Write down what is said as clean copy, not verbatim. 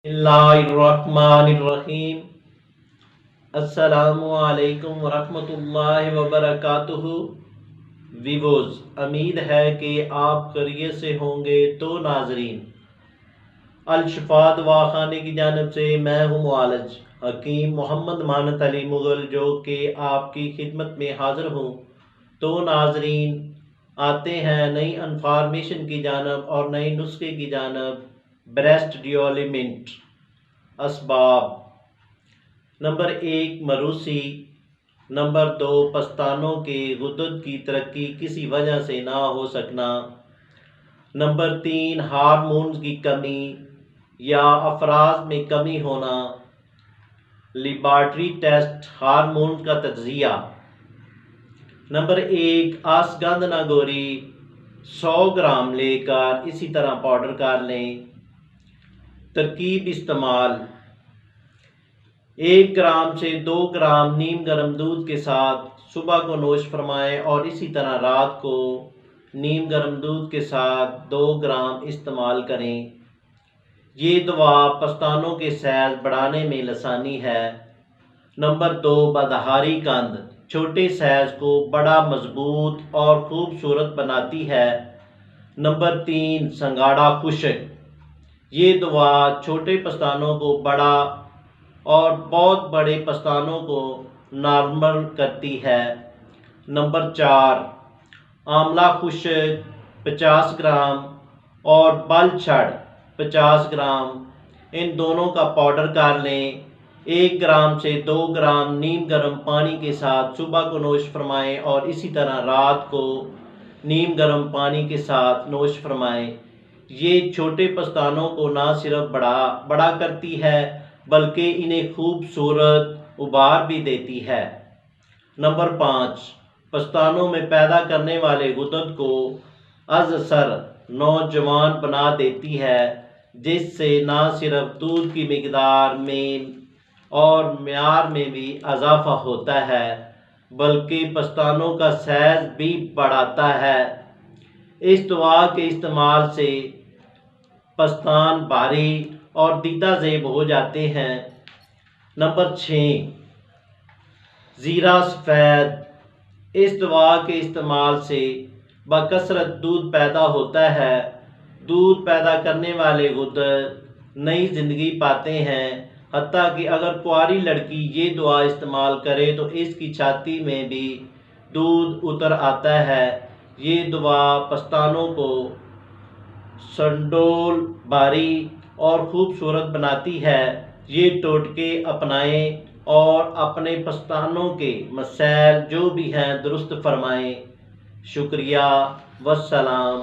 اللہ الرحمن الرحیم۔ السلام علیکم ورحمۃ اللہ وبرکاتہ۔ ویوز، امید ہے کہ آپ خیریت سے ہوں گے۔ تو ناظرین، الشفا دواخانے کی جانب سے میں ہوں معالج حکیم محمد مانت علی مغل، جو کہ آپ کی خدمت میں حاضر ہوں۔ تو ناظرین، آتے ہیں نئی انفارمیشن کی جانب اور نئے نسخے کی جانب۔ بریسٹ ڈیولپمنٹ اسباب: نمبر 1، مروسی۔ نمبر 2، پستانوں کے غدد کی ترقی کسی وجہ سے نہ ہو سکنا۔ نمبر 3، ہارمونز کی کمی یا افراز میں کمی ہونا۔ لیبارٹری ٹیسٹ ہارمونز کا تجزیہ۔ نمبر 1، آسگندنا گوری 100 گرام لے کر اسی طرح پاؤڈر کر لیں۔ ترکیب استعمال: 1 گرام سے 2 گرام نیم گرم دودھ کے ساتھ صبح کو نوش فرمائیں، اور اسی طرح رات کو نیم گرم دودھ کے ساتھ 2 گرام استعمال کریں۔ یہ دوا پستانوں کے سائز بڑھانے میں لسانی ہے۔ نمبر 2، بدہاری قند چھوٹے سائز کو بڑا، مضبوط اور خوبصورت بناتی ہے۔ نمبر 3، سنگاڑا خشک یہ دوا چھوٹے پستانوں کو بڑا اور بہت بڑے پستانوں کو نارمل کرتی ہے۔ نمبر 4، آملہ خشک 50 گرام اور بل چھڑ 50 گرام، ان دونوں کا پاؤڈر کر لیں۔ 1 گرام سے 2 گرام نیم گرم پانی کے ساتھ صبح کو نوش فرمائیں، اور اسی طرح رات کو نیم گرم پانی کے ساتھ نوش فرمائیں۔ یہ چھوٹے پستانوں کو نہ صرف بڑا کرتی ہے بلکہ انہیں خوبصورت ابھار بھی دیتی ہے۔ نمبر 5، پستانوں میں پیدا کرنے والے غدد کو از سر نوجوان بنا دیتی ہے، جس سے نہ صرف دودھ کی مقدار میں اور معیار میں بھی اضافہ ہوتا ہے بلکہ پستانوں کا سائز بھی بڑھاتا ہے۔ اس دوا کے استعمال سے پستان بھاری اور دیدہ زیب ہو جاتے ہیں۔ نمبر 6، زیرہ سفید اس دوا کے استعمال سے بکثرت دودھ پیدا ہوتا ہے۔ دودھ پیدا کرنے والے غدد نئی زندگی پاتے ہیں، حتیٰ کہ اگر کنواری لڑکی یہ دوا استعمال کرے تو اس کی چھاتی میں بھی دودھ اتر آتا ہے۔ یہ دوا پستانوں کو سڈول، بھاری اور خوبصورت بناتی ہے۔ یہ ٹوٹکے اپنائیں اور اپنے پستانوں کے مسائل جو بھی ہیں درست فرمائیں۔ شکریہ، والسلام۔